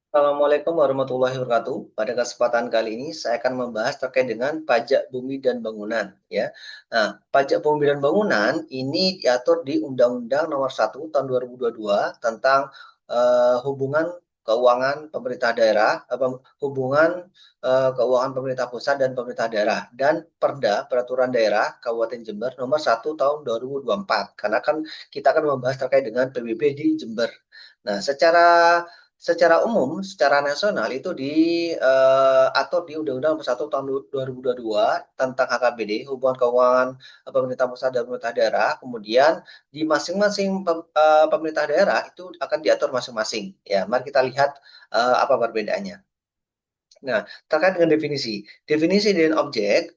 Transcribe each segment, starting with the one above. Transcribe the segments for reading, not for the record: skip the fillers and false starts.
Assalamualaikum warahmatullahi wabarakatuh. Pada kesempatan kali ini saya akan membahas terkait dengan pajak bumi dan bangunan ya. Nah, pajak bumi dan bangunan ini diatur di Undang-Undang Nomor 1 Tahun 2022 tentang hubungan keuangan pemerintah daerah, hubungan keuangan pemerintah pusat dan pemerintah daerah dan Peraturan Daerah Kabupaten Jember Nomor 1 Tahun 2024. Karena kan kita akan membahas terkait dengan PBB di Jember. Nah, secara umum, secara nasional itu diatur di Undang-Undang Nomor 1 Tahun 2022 tentang HKBD, Hubungan Keuangan Pemerintah Pusat dan Pemerintah Daerah. Kemudian di masing-masing pemerintah daerah itu akan diatur masing-masing. Ya, mari kita lihat apa perbedaannya. Nah, terkait dengan definisi. Definisi dan objek,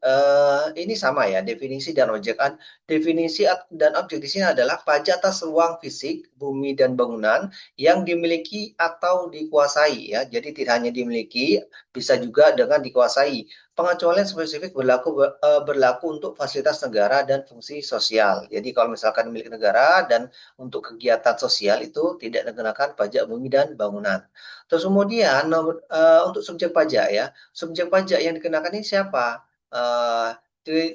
ini sama ya, definisi dan objek. Definisi dan objek di sini adalah pajak atas ruang fisik, bumi, dan bangunan yang dimiliki atau dikuasai ya. Jadi tidak hanya dimiliki, bisa juga dengan dikuasai. Pengecualian spesifik berlaku untuk fasilitas negara dan fungsi sosial. Jadi kalau misalkan milik negara dan untuk kegiatan sosial itu tidak dikenakan pajak bumi dan bangunan. Terus kemudian untuk subjek pajak ya, subjek pajak yang dikenakan ini siapa?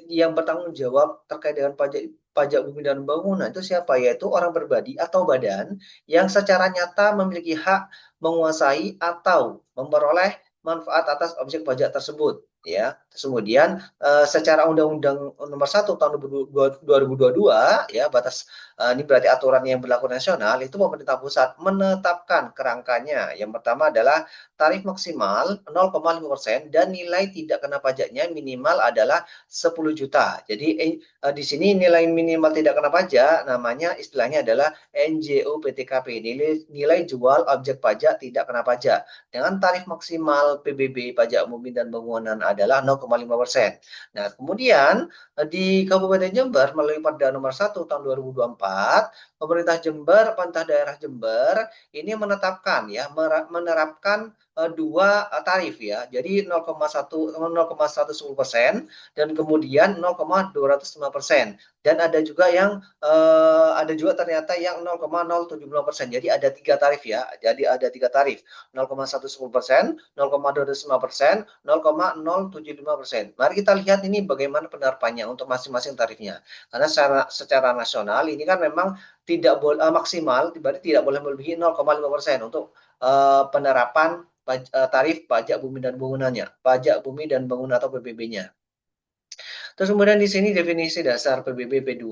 Yang bertanggung jawab terkait dengan pajak pajak bumi dan bangunan itu siapa? Yaitu orang pribadi atau badan yang secara nyata memiliki hak menguasai atau memperoleh manfaat atas objek pajak tersebut. Ya, terus kemudian secara Undang-Undang Nomor 1 Tahun 2022 ya ini berarti aturan yang berlaku nasional itu pemerintah pusat menetapkan kerangkanya. Yang pertama adalah tarif maksimal 0,5% dan nilai tidak kena pajaknya minimal adalah 10 juta. Jadi di sini nilai minimal tidak kena pajak namanya istilahnya adalah NJO PTKP, nilai jual objek pajak tidak kena pajak. Dengan tarif maksimal PBB pajak bumi dan bangunan adalah 0,5%. Nah, kemudian di Kabupaten Jember melalui Perda Nomor 1 Tahun 2024, pemerintah daerah Jember ini menetapkan ya menerapkan dua tarif ya. Jadi 0,110% dan kemudian 0,205%. Dan ada juga ternyata yang 0,075%. Jadi ada tiga tarif ya. Jadi ada tiga tarif. 0,110%, 0,205%, 0,075%. Mari kita lihat ini bagaimana penerapannya untuk masing-masing tarifnya. Karena secara nasional ini kan memang tidak boleh maksimal, berarti tidak boleh melebihi 0,5% untuk penerapan tarif pajak bumi dan bangunannya, pajak bumi dan bangunan atau PBB-nya. Terus kemudian di sini definisi dasar PBB P2.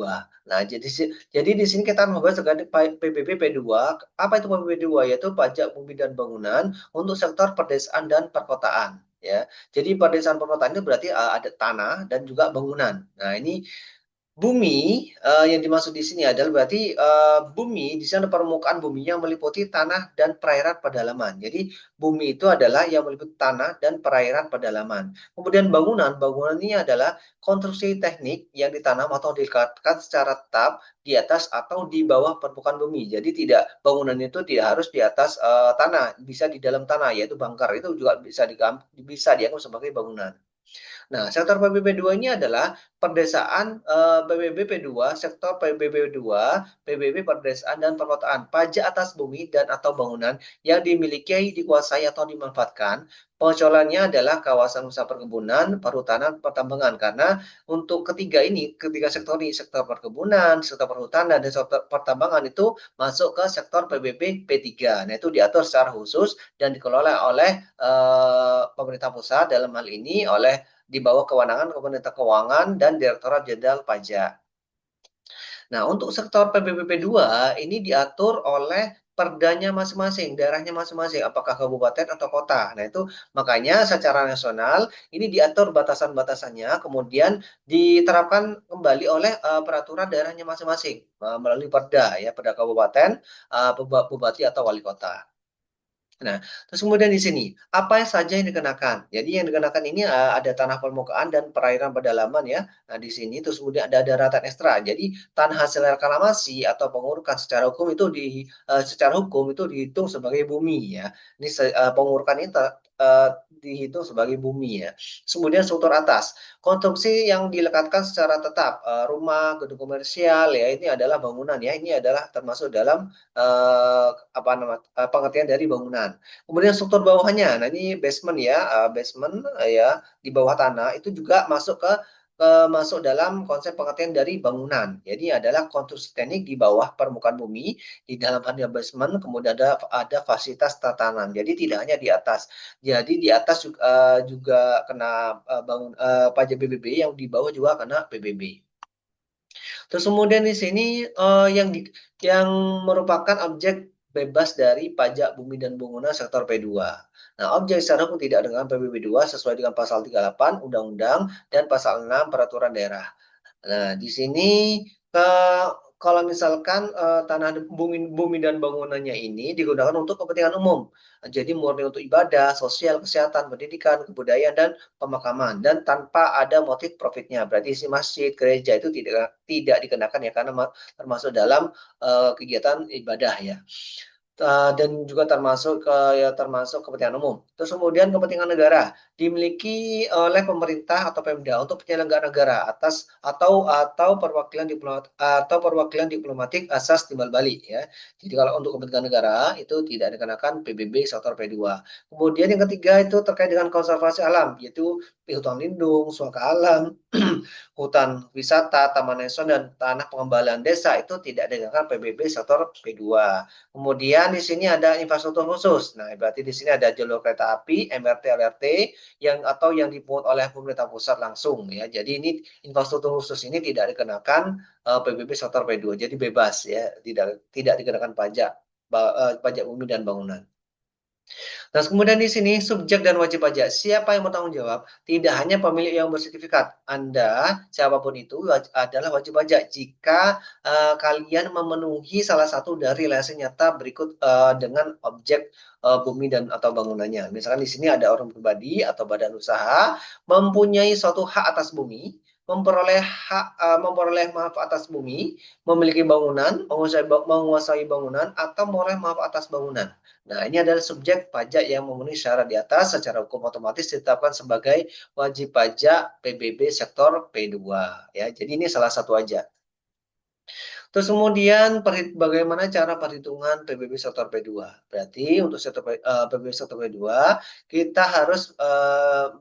Nah, jadi di sini kita membahas terkait PBB P2. Apa itu PBB 2? Yaitu pajak bumi dan bangunan untuk sektor perdesaan dan perkotaan. Ya, jadi perdesaan perkotaan itu berarti ada tanah dan juga bangunan. Nah, ini bumi yang dimaksud di sini adalah berarti bumi di sana permukaan bumi yang meliputi tanah dan perairan pedalaman. Jadi bumi itu adalah yang meliputi tanah dan perairan pedalaman. Kemudian bangunan ini adalah konstruksi teknik yang ditanam atau dilekatkan secara tetap di atas atau di bawah permukaan bumi. Jadi tidak bangunan itu tidak harus di atas tanah, bisa di dalam tanah yaitu bangkar itu juga bisa dianggap sebagai bangunan. Nah, sektor PBB 2 ini adalah perdesaan PBB P2, sektor PBB 2, PBB perdesaan dan perkotaan, pajak atas bumi dan atau bangunan yang dimiliki, dikuasai atau dimanfaatkan. Pengecualiannya adalah kawasan usaha perkebunan, perhutanan, pertambangan. Karena untuk ketiga sektor ini, sektor perkebunan, sektor perhutanan, dan sektor pertambangan itu masuk ke sektor PBB P3. Nah, itu diatur secara khusus dan dikelola oleh pemerintah pusat dalam hal ini oleh di bawah kewenangan Kementerian Keuangan dan Direktorat Jenderal Pajak. Nah, untuk sektor PBBP 2 ini diatur oleh perdanya masing-masing, daerahnya masing-masing, apakah kabupaten atau kota. Nah, itu makanya secara nasional ini diatur batasan-batasannya, kemudian diterapkan kembali oleh peraturan daerahnya masing-masing melalui perda ya, perda kabupaten, bupati atau wali kota. Nah, terus kemudian di sini, apa saja yang dikenakan? Jadi yang dikenakan ini ada tanah permukaan dan perairan pedalaman ya. Nah, di sini terus kemudian ada daratan ekstra. Jadi tanah hasil reklamasi atau pengurukan secara hukum itu secara hukum itu dihitung sebagai bumi ya. Ini pengurukan ini dihitung sebagai bumi ya. Kemudian struktur atas, konstruksi yang dilekatkan secara tetap, rumah, gedung komersial ya, ini adalah bangunan ya, ini adalah termasuk dalam apa nama pengertian dari bangunan. Kemudian struktur bawahnya, nah ini basement ya, basement ya di bawah tanah itu juga masuk masuk dalam konsep pengertian dari bangunan. Jadi adalah konstruksi teknik di bawah permukaan bumi, di dalam ada basement, kemudian ada fasilitas tatanan. Jadi tidak hanya di atas. Jadi di atas juga kena pajak PBB, yang di bawah juga kena PBB. Terus kemudian di sini yang merupakan objek bebas dari pajak bumi dan bangunan sektor P2. Nah, objek secara hukum tidak dengan PBB 2 sesuai dengan pasal 38 Undang-Undang dan pasal 6 Peraturan Daerah. Nah, di sini eh, kalau misalkan tanah bumi dan bangunannya ini digunakan untuk kepentingan umum. Jadi murni untuk ibadah, sosial, kesehatan, pendidikan, kebudayaan, dan pemakaman, dan tanpa ada motif profitnya. Berarti isi masjid, gereja itu tidak dikenakan ya, karena termasuk dalam kegiatan ibadah ya. Dan juga termasuk kepentingan umum. Terus kemudian kepentingan negara dimiliki oleh pemerintah atau Pemda untuk penyelenggara negara atau perwakilan diplomatik asas timbal balik ya. Jadi kalau untuk kepentingan negara itu tidak dikenakan PBB sektor P2. Kemudian yang ketiga itu terkait dengan konservasi alam, yaitu hutan lindung, suaka alam, hutan wisata, taman nasional, dan tanah pengembalian desa itu tidak dikenakan PBB sektor P2. Kemudian di sini ada infrastruktur khusus. Nah, berarti di sini ada jalur kereta api, MRT, LRT yang dipungut oleh pemerintah pusat langsung ya. Jadi ini infrastruktur khusus ini tidak dikenakan PBB sektor P2. Jadi bebas ya, tidak dikenakan pajak bumi dan bangunan. Nah, kemudian di sini subjek dan wajib pajak. Siapa yang bertanggung jawab? Tidak hanya pemilik yang bersertifikat. Anda, siapapun itu adalah wajib pajak jika kalian memenuhi salah satu dari lisensi nyata berikut dengan objek bumi dan atau bangunannya. Misalkan di sini ada orang pribadi atau badan usaha mempunyai suatu hak atas bumi, memperoleh maaf atas bumi, memiliki bangunan, menguasai bangunan, atau memperoleh maaf atas bangunan. Nah, ini adalah subjek pajak yang memenuhi syarat di atas, secara hukum otomatis ditetapkan sebagai wajib pajak PBB sektor P2 ya. Jadi ini salah satu aja. Terus kemudian bagaimana cara perhitungan PBB sektor P2? Berarti untuk PBB sektor P2 kita harus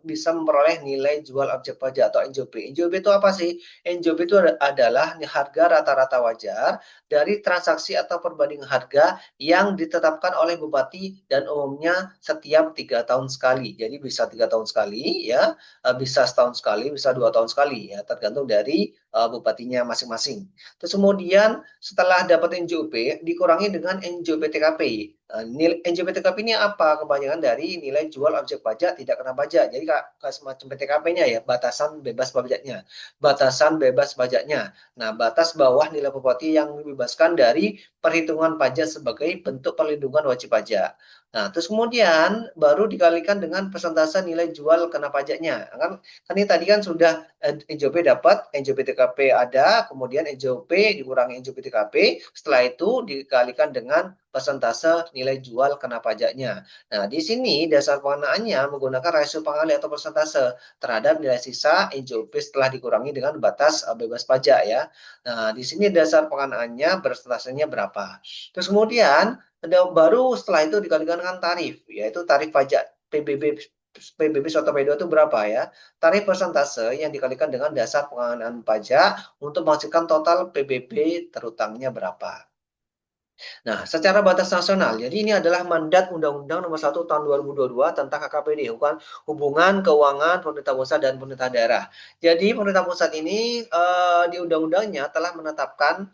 bisa memperoleh nilai jual objek pajak atau NJOP. NJOP itu apa sih? NJOP itu adalah harga rata-rata wajar dari transaksi atau perbandingan harga yang ditetapkan oleh bupati dan umumnya setiap 3 tahun sekali. Jadi bisa 3 tahun sekali ya, bisa setahun sekali, bisa 2 tahun sekali ya, tergantung dari bupatinya masing-masing. Terus kemudian setelah dapat NJOP dikurangi dengan NJOP TKP. Nilai NJOP TKP ini apa? Kebanyakan dari nilai jual objek pajak tidak kena pajak. Jadi semacam PTKP-nya ya, batasan bebas pajaknya. Batasan bebas pajaknya. Nah, batas bawah nilai properti yang dibebaskan dari perhitungan pajak sebagai bentuk perlindungan wajib pajak. Nah, terus kemudian baru dikalikan dengan persentase nilai jual kena pajaknya. Kan ini tadi kan sudah NJOP dapat, NJOP TKP ada, kemudian NJOP dikurangi NJOP TKP, setelah itu dikalikan dengan persentase nilai jual kena pajaknya. Nah, di sini dasar pengenaannya menggunakan rasio pengali atau persentase terhadap nilai sisa NJOP setelah dikurangi dengan batas bebas pajak ya. Nah, di sini dasar pengenaannya persentasenya berapa. Terus kemudian baru setelah itu dikalikan dengan tarif, yaitu tarif pajak PBB suatu P2 itu berapa ya? Tarif persentase yang dikalikan dengan dasar pengenaan pajak untuk menghasilkan total PBB terutangnya berapa. Nah, secara batas nasional, jadi ini adalah mandat Undang-Undang Nomor 1 Tahun 2022 tentang KKPD, hubungan keuangan pemerintah pusat dan pemerintah daerah. Jadi pemerintah pusat ini di undang-undangnya telah menetapkan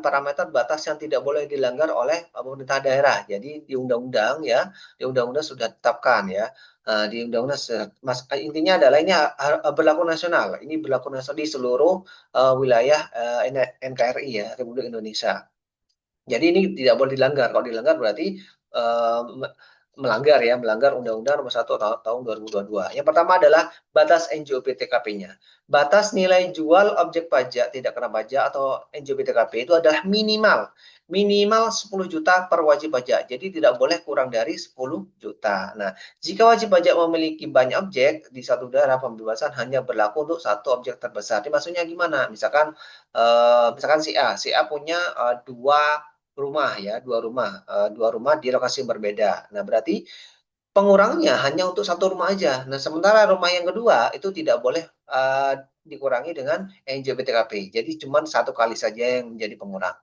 parameter batas yang tidak boleh dilanggar oleh pemerintah daerah. Jadi di undang-undang ya, di undang-undang sudah ditetapkan ya. Di undang-undang intinya adalah ini berlaku nasional. Ini berlaku nasional di seluruh wilayah NKRI ya, Republik Indonesia. Jadi ini tidak boleh dilanggar. Kalau dilanggar berarti melanggar Undang-Undang Nomor 1 tahun 2022. Yang pertama adalah batas NJOP TKP-nya. Batas nilai jual objek pajak tidak kena pajak atau NJOP TKP itu adalah minimal 10 juta per wajib pajak. Jadi tidak boleh kurang dari 10 juta. Nah, jika wajib pajak memiliki banyak objek di satu daerah, pembebasan hanya berlaku untuk satu objek terbesar. Ini maksudnya gimana? Misalkan si A punya dua rumah ya, dua rumah di lokasi yang berbeda. Nah, berarti pengurangnya hanya untuk satu rumah aja. Nah, sementara rumah yang kedua itu tidak boleh dikurangi dengan NJPTKP. Jadi cuma satu kali saja yang menjadi pengurang.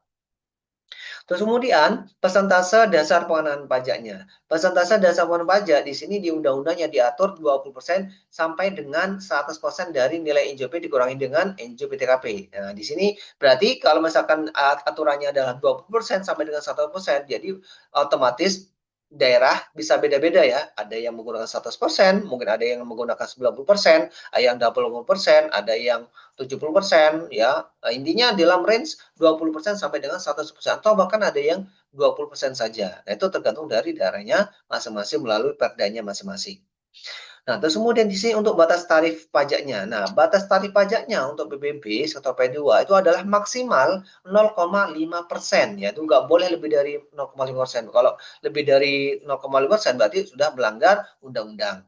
Terus kemudian persentase dasar pengenaan pajaknya. Persentase dasar pengenaan pajak di sini di undang-undangnya diatur 20% sampai dengan 100% dari nilai NJP dikurangi dengan NJP TKP. Nah, di sini berarti kalau misalkan aturannya adalah 20% sampai dengan 100%, jadi otomatis daerah bisa beda-beda ya. Ada yang menggunakan 100%, mungkin ada yang menggunakan 90%, ada yang 80%, ada yang 70% ya. Nah, intinya dalam range 20% sampai dengan 100% atau bahkan ada yang 20% saja. Nah, itu tergantung dari daerahnya masing-masing melalui perdanya masing-masing. Nah, terus kemudian di sini untuk batas tarif pajaknya. Nah, batas tarif pajaknya untuk PBB sektor P2 itu adalah maksimal 0,5%, ya. Itu nggak boleh lebih dari 0,5%. Kalau lebih dari 0,5% berarti sudah melanggar undang-undang.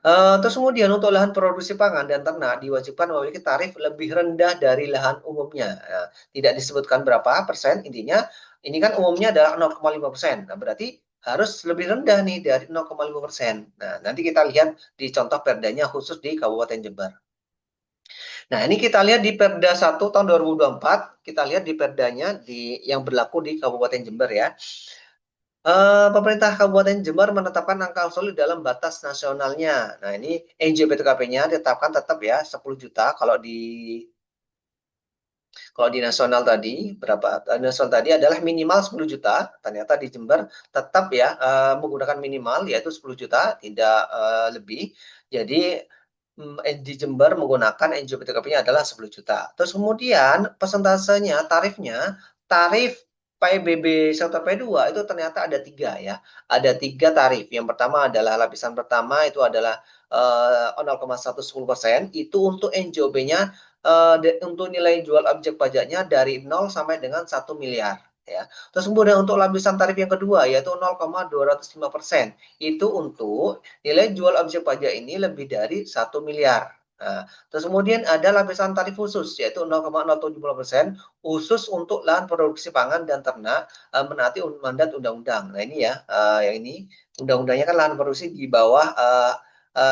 Terus kemudian untuk lahan produksi pangan dan ternak diwajibkan memiliki tarif lebih rendah dari lahan umumnya. Nah, tidak disebutkan berapa persen, intinya ini kan umumnya adalah 0,5%. Nah, berarti harus lebih rendah nih dari 0,5%. Nah, nanti kita lihat di contoh perdanya khusus di Kabupaten Jember. Nah, ini kita lihat di Perda 1 tahun 2024, kita lihat di perdanya yang berlaku di Kabupaten Jember ya. Pemerintah Kabupaten Jember menetapkan angka absolut dalam batas nasionalnya. Nah, ini NJPTKP-nya ditetapkan tetap ya 10 juta. Kalau di nasional tadi berapa? Nasional tadi adalah minimal 10 juta. Ternyata di Jember tetap ya menggunakan minimal yaitu 10 juta, tidak lebih. Jadi di Jember menggunakan NJPTKP-nya adalah 10 juta. Terus kemudian persentasenya, tarif PBB sektor P2 itu ternyata ada 3 ya. Ada 3 tarif. Yang pertama adalah lapisan pertama itu adalah 0,110%. Itu untuk NJOB-nya untuk nilai jual objek pajaknya dari 0 sampai dengan 1 miliar. Ya. Terus kemudian untuk lapisan tarif yang kedua yaitu 0,205%. Itu untuk nilai jual objek pajak ini lebih dari 1 miliar. Nah, terus kemudian ada lapisan tarif khusus yaitu 0,070% khusus untuk lahan produksi pangan dan ternak menaati mandat undang-undang. Nah ini ya, yang ini undang-undangnya kan lahan produksi di bawah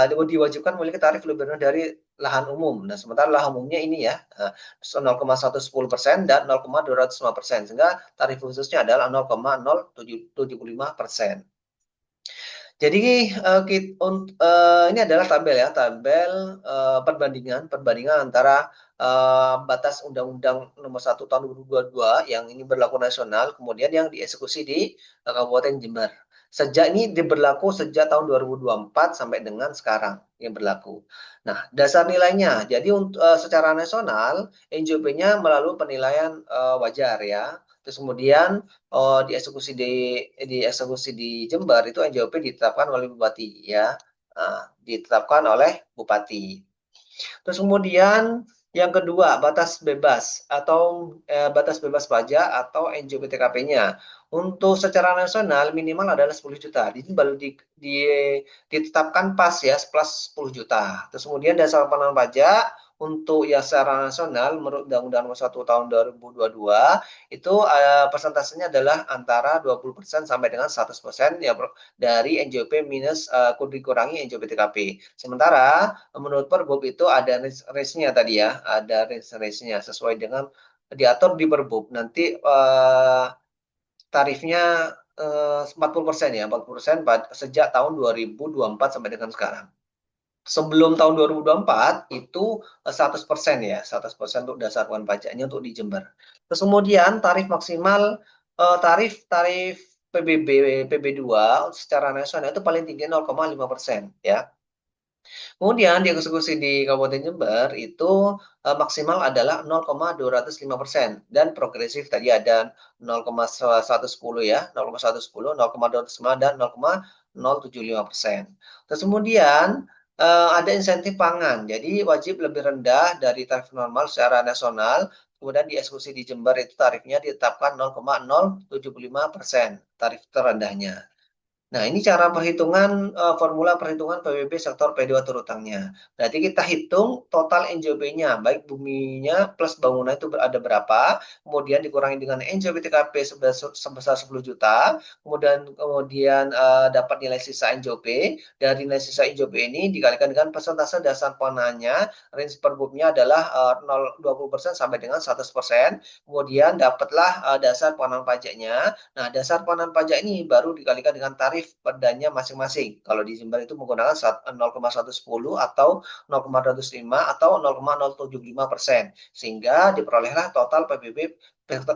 diwajibkan memiliki tarif lebih rendah dari lahan umum. Nah, sementara lahan umumnya ini ya 0,110% dan 0,205%, sehingga tarif khususnya adalah 0,075%. Jadi ini adalah tabel ya, tabel perbandingan antara batas Undang-Undang Nomor 1 Tahun 2022 yang ini berlaku nasional, kemudian yang dieksekusi di Kabupaten Jember. Ini berlaku sejak tahun 2024 sampai dengan sekarang yang berlaku. Nah, dasar nilainya, jadi secara nasional NJP-nya melalui penilaian wajar ya. Terus kemudian dieksekusi di Jember itu NJOP ditetapkan oleh Bupati ya. Ditetapkan oleh Bupati. Terus kemudian yang kedua batas bebas pajak atau NJOP TKP-nya. Untuk secara nasional minimal adalah 10 juta. Ini baru ditetapkan pas ya plus 10 juta. Terus kemudian dasar pengenaan pajak untuk yang secara nasional menurut Undang-Undang Nomor 1 Tahun 2022 itu persentasenya adalah antara 20% sampai dengan 100% ya dari NJOP minus dikurangi NJOP TKP. Sementara menurut Pergub itu ada range-nya tadi ya, ada range-nya sesuai dengan diatur di Pergub. Nanti tarifnya 40% ya, 40% sejak tahun 2024 sampai dengan sekarang. Sebelum tahun 2024 itu 100% ya, 100% untuk dasar uang pajaknya untuk di Jember. Terus kemudian tarif maksimal tarif PBB PB2 secara nasional itu paling tinggi 0,5% ya. Kemudian dieksekusi di Kabupaten Jember itu maksimal adalah 0,205% dan progresif tadi ada 0,110 ya, 0,110, 0,205 dan 0,075%. Terus kemudian ada insentif pangan, jadi wajib lebih rendah dari tarif normal secara nasional. Kemudian dieksekusi di Jember itu tarifnya ditetapkan 0,075% tarif terendahnya. Nah, ini cara perhitungan formula perhitungan PWB sektor P2 terutangnya. Berarti kita hitung total NJOP-nya, baik buminya plus bangunan itu ada berapa, kemudian dikurangi dengan NJOP TKP sebesar 10 juta, kemudian dapat nilai sisa NJOP. Dari nilai sisa NJOP ini dikalikan dengan persentase dasar pengenanya, range per bumnya adalah 20% sampai dengan 100%. Kemudian dapatlah dasar pengenaan pajaknya. Nah, dasar pengenaan pajak ini baru dikalikan dengan tarif perdanya masing-masing. Kalau di Jember itu menggunakan 0,110 atau 0,205 atau 0,075%. Sehingga diperolehlah total PBB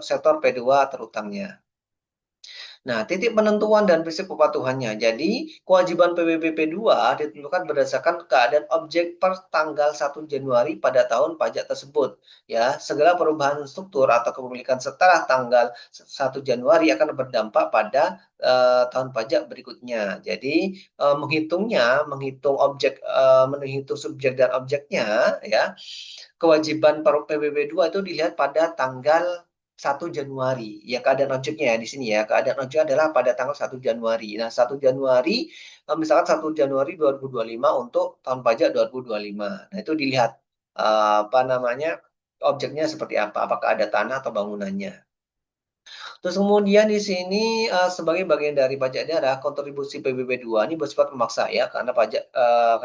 sektor P2 terutangnya. Nah, titik penentuan dan prinsip kepatuhannya. Jadi, kewajiban PBB P2 ditentukan berdasarkan keadaan objek per tanggal 1 Januari pada tahun pajak tersebut. Ya, segala perubahan struktur atau kepemilikan setelah tanggal 1 Januari akan berdampak pada tahun pajak berikutnya. Jadi, menghitung objek, menghitung subjek dan objeknya, ya, kewajiban PBB 2 itu dilihat pada tanggal 1 Januari. Ya, keadaan objeknya ya di sini ya. Keadaan objek adalah pada tanggal 1 Januari. Nah, 1 Januari misalkan 1 Januari 2025 untuk tahun pajak 2025. Nah, itu dilihat apa namanya? Objeknya seperti apa? Apakah ada tanah atau bangunannya? Terus kemudian di sini sebagai bagian dari pajak daerah, kontribusi PBB 2 ini bersifat memaksa ya, karena pajak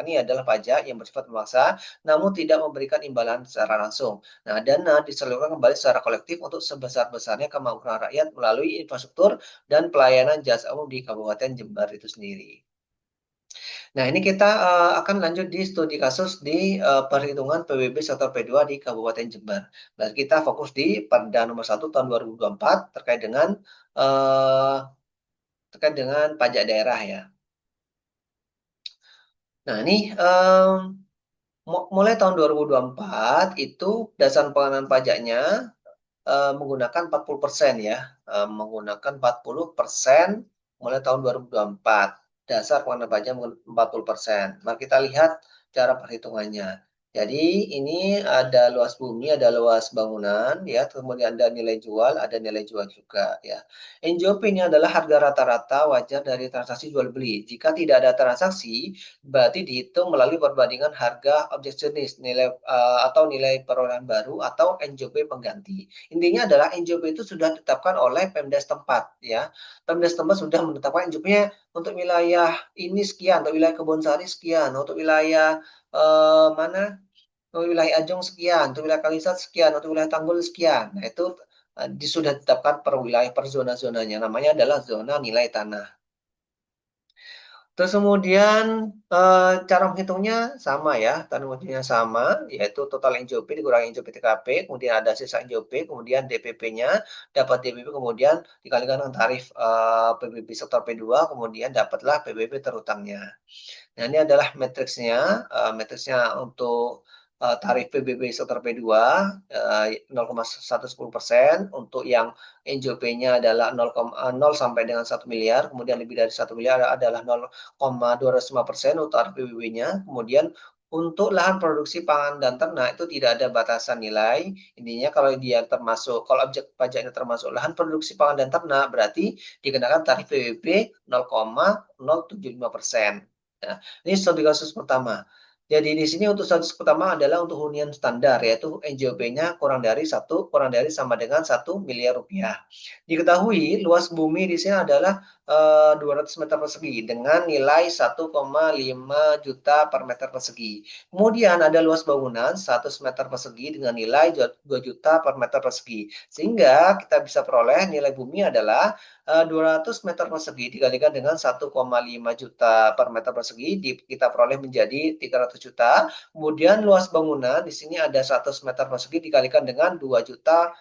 ini adalah pajak yang bersifat memaksa, namun tidak memberikan imbalan secara langsung. Nah, dana disalurkan kembali secara kolektif untuk sebesar-besarnya kemakmuran rakyat melalui infrastruktur dan pelayanan jasa umum di Kabupaten Jember itu sendiri. Nah, ini kita akan lanjut di studi kasus di perhitungan PBB sektor P2 di Kabupaten Jember. Dan kita fokus di Perda nomor 1 tahun 2024 terkait dengan pajak daerah ya. Nah, ini mulai tahun 2024 itu dasar pengenaan pajaknya menggunakan 40% ya, menggunakan 40% mulai tahun 2024. Dasar pengenaan pajak 40%. Mari kita lihat cara perhitungannya. Jadi ini ada luas bumi, ada luas bangunan, ya, kemudian ada nilai jual, ada nilai jual juga, ya. NJOP ini adalah harga rata-rata wajar dari transaksi jual beli. Jika tidak ada transaksi, berarti dihitung melalui perbandingan harga objek jenis, nilai atau nilai perolehan baru atau NJOP pengganti. Intinya adalah NJOP itu sudah ditetapkan oleh Pemda setempat, ya. Pemda setempat sudah menetapkan NJOP-nya untuk wilayah ini sekian, untuk wilayah Kebonsari sekian, untuk wilayah mana? Untuk wilayah Ajong sekian, untuk wilayah Kalisat sekian, untuk wilayah Tanggul sekian. Nah, itu sudah ditetapkan per wilayah, per zona-zonanya. Namanya adalah zona nilai tanah. Terus kemudian cara menghitungnya sama ya, cara menghitungnya sama, yaitu total NJOP dikurangi NJOP TKP, kemudian ada sisa NJOP, kemudian DPP-nya, dapat DPP, kemudian dikalikan dengan tarif PBB sektor P2, kemudian dapatlah PBB terutangnya. Nah, ini adalah matriksnya, matriksnya untuk tarif PBB sektor P2 0,110%, untuk yang NJOP-nya adalah 0 sampai dengan 1 miliar, kemudian lebih dari 1 miliar adalah 0,205% untuk tarif PBB-nya, kemudian untuk lahan produksi pangan dan ternak itu tidak ada batasan nilai. Intinya kalau dia termasuk, kalau objek pajaknya termasuk lahan produksi pangan dan ternak, berarti dikenakan tarif PBB 0,075%. Nah, ini studi kasus pertama. Jadi di sini untuk status pertama adalah untuk hunian standar, yaitu NJOP-nya kurang dari sama dengan 1 miliar rupiah. Diketahui luas bumi di sini adalah 200 meter persegi dengan nilai 1,5 juta per meter persegi. Kemudian ada luas bangunan 100 meter persegi dengan nilai 2 juta per meter persegi. Sehingga kita bisa peroleh nilai bumi adalah 200 meter persegi dikalikan dengan 1,5 juta per meter persegi, kita peroleh menjadi 300 juta. Kemudian luas bangunan di sini ada 100 meter persegi dikalikan dengan 2 juta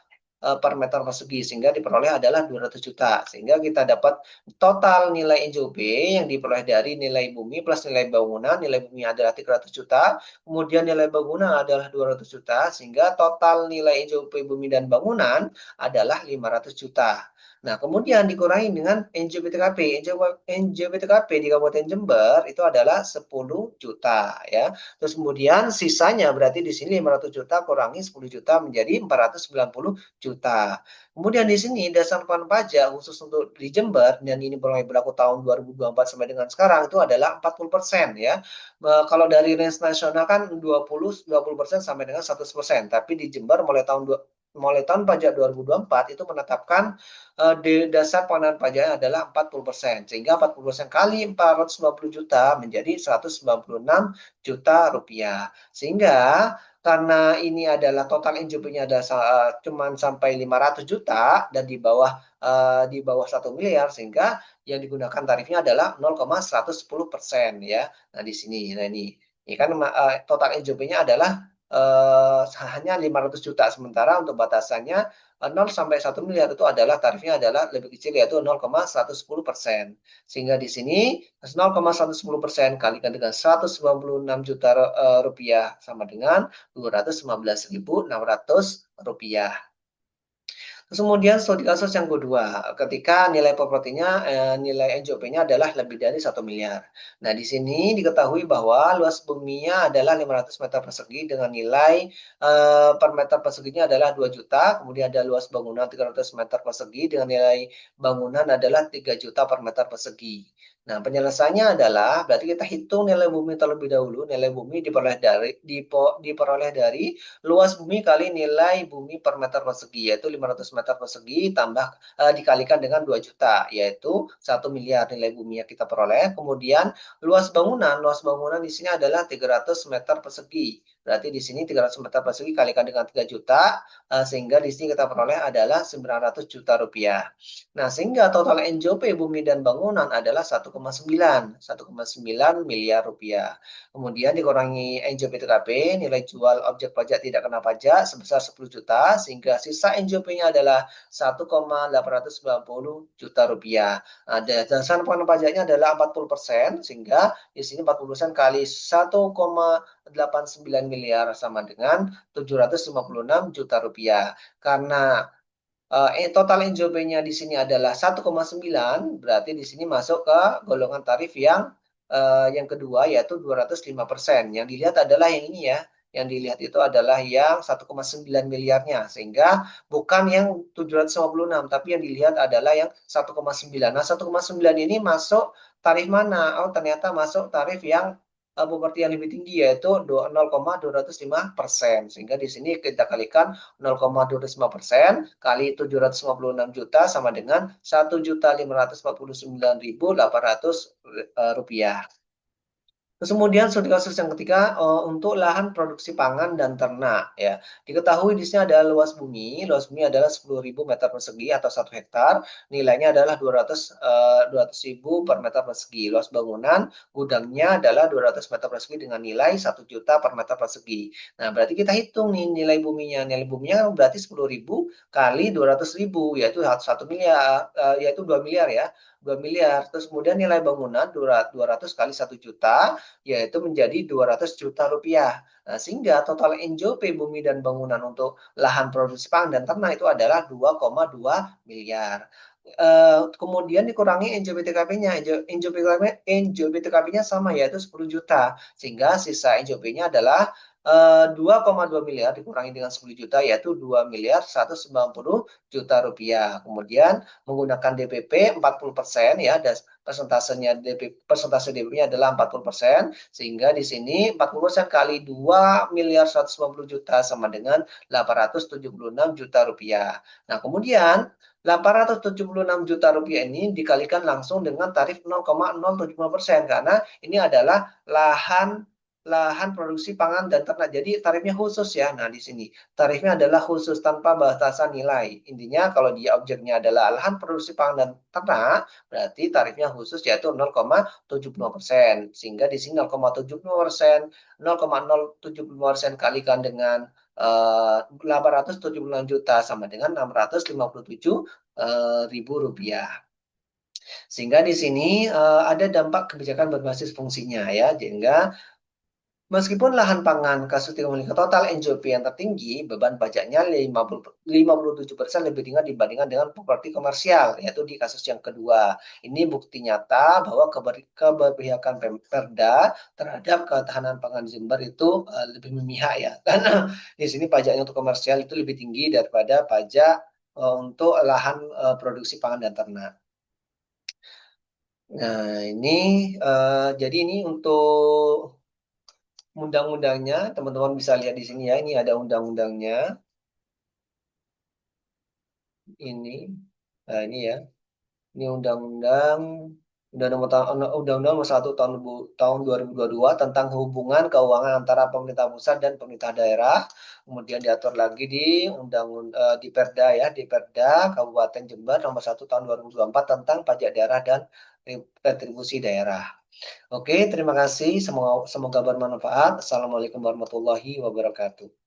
per meter persegi, sehingga diperoleh adalah 200 juta. Sehingga kita dapat total nilai NJOP yang diperoleh dari nilai bumi plus nilai bangunan. Nilai bumi adalah 300 juta, kemudian nilai bangunan adalah 200 juta, sehingga total nilai NJOP bumi dan bangunan adalah 500 juta. Nah, kemudian dikurangi dengan NJOP TKP. NJOP TKP di Kabupaten Jember itu adalah 10 juta ya. Terus kemudian sisanya berarti di sini 500 juta kurangi 10 juta menjadi 490 juta. Kemudian di sini dasar penerapan pajak khusus untuk di Jember dan ini mulai berlaku tahun 2024 sampai dengan sekarang itu adalah 40% ya. Kalau dari range nasional kan 20% sampai dengan 100%, tapi di Jember mulai tahun pajak 2024 itu menetapkan di dasar pengenaan pajaknya adalah 40%, sehingga 40% kali 490 juta menjadi 196 juta rupiah. Sehingga karena ini adalah total NJP-nya adalah cuman sampai 500 juta dan di bawah 1 miliar, sehingga yang digunakan tarifnya adalah 0,110% ya. Nah, di sini. Nah, ini kan total NJP-nya adalah hanya 500 juta, sementara untuk batasannya 0 sampai 1 miliar itu adalah tarifnya adalah lebih kecil, yaitu 0,110%. Sehingga di sini 0,110% kalikan dengan 196 juta rupiah sama dengan 215.600 rupiah. Terus kemudian studi kasus yang kedua, ketika nilai propertinya, nilai NJOP-nya adalah lebih dari 1 miliar. Nah, di sini diketahui bahwa luas buminya adalah 500 meter persegi dengan nilai per meter perseginya adalah 2 juta, kemudian ada luas bangunan 300 meter persegi dengan nilai bangunan adalah 3 juta per meter persegi. Nah, penyelesaiannya adalah berarti kita hitung nilai bumi terlebih dahulu. Nilai bumi diperoleh dari luas bumi kali nilai bumi per meter persegi, yaitu 500 meter persegi tambah dikalikan dengan 2 juta, yaitu 1 miliar nilai bumi yang kita peroleh. Kemudian luas bangunan di sini adalah 300 meter persegi. Berarti di sini 300 meter persegi kalikan dengan 3 juta, sehingga di sini kita peroleh adalah 900 juta rupiah. Nah, sehingga total NJOP bumi dan bangunan adalah 1,9 miliar rupiah. Kemudian dikurangi NJOP TKP, nilai jual objek pajak tidak kena pajak sebesar 10 juta, sehingga sisa NJOP-nya adalah 1,890 juta rupiah. Nah, dasar pengenaan pajaknya adalah 40%, sehingga di sini 40% kali 1,89 miliar sama dengan 756 juta rupiah. Karena total NJOP-nya di sini adalah 1,9, berarti di sini masuk ke golongan tarif yang kedua, yaitu 205%. Yang dilihat adalah yang ini ya. Yang dilihat itu adalah yang 1,9 miliarnya, sehingga bukan yang 756, tapi yang dilihat adalah yang 1,9. Nah, 1,9 ini masuk tarif mana? Oh, ternyata masuk tarif yang properti yang lebih tinggi, yaitu 0,205%. Sehingga di sini kita kalikan 0,205% kali 756 juta sama dengan 1.549.800 rupiah. Terus kemudian studi kasus yang ketiga untuk lahan produksi pangan dan ternak ya. Diketahui di sini ada luas bumi adalah 10.000 meter persegi atau 1 hektar. Nilainya adalah 200.000 per meter persegi. Luas bangunan gudangnya adalah 200 meter persegi dengan nilai 1 juta per meter persegi. Nah, berarti kita hitung nih nilai buminya. Nilai buminya berarti 10.000 kali 200.000, yaitu 1 miliar, yaitu 2 miliar ya. 2 miliar. Terus kemudian nilai bangunan 200 kali 1 juta, yaitu menjadi 200 juta rupiah. Nah, sehingga total NJOP bumi dan bangunan untuk lahan produksi pangan dan ternak itu adalah 2,2 miliar. Kemudian dikurangi NJOP TKP-nya. NJOP TKP-nya sama, yaitu 10 juta. Sehingga sisa NJOP-nya adalah 2,2 miliar dikurangi dengan 10 juta, yaitu 2 miliar 190 juta rupiah. Kemudian menggunakan DPP 40% ya, persentasenya persentase DPP-nya adalah 40%, sehingga di sini 40% kali 2 miliar 190 juta sama dengan 876 juta rupiah. Nah, kemudian 876 juta rupiah ini dikalikan langsung dengan tarif 0,075%, karena ini adalah lahan produksi pangan dan ternak. Jadi tarifnya khusus ya. Nah, di sini tarifnya adalah khusus tanpa batasan nilai. Intinya kalau dia objeknya adalah lahan produksi pangan dan ternak, berarti tarifnya khusus yaitu 0,75%. Sehingga di sini 0,75%, 0,075% kalikan dengan 876 juta sama dengan 657 ribu rupiah. Sehingga di sini ada dampak kebijakan berbasis fungsinya ya, sehingga meskipun lahan pangan kasus tidak memiliki total NJP yang tertinggi, beban pajaknya 57% lebih tinggi dibandingkan dengan properti komersial, yaitu di kasus yang kedua. Ini bukti nyata bahwa keberpihakan Perda terhadap ketahanan pangan Jember itu lebih memihak ya. Karena di sini pajaknya untuk komersial itu lebih tinggi daripada pajak untuk lahan produksi pangan dan ternak. Nah, ini jadi ini untuk undang-undangnya, teman-teman bisa lihat di sini ya. Ini ada undang-undangnya. Ini, nah ini ya. Ini undang-undang Undang-Undang Nomor 1 tahun 2022 tentang hubungan keuangan antara pemerintah pusat dan pemerintah daerah. Kemudian diatur lagi di di Perda ya, di Perda Kabupaten Jember Nomor 1 tahun 2024 tentang pajak daerah dan retribusi daerah. Oke, terima kasih. Semoga bermanfaat. Assalamualaikum warahmatullahi wabarakatuh.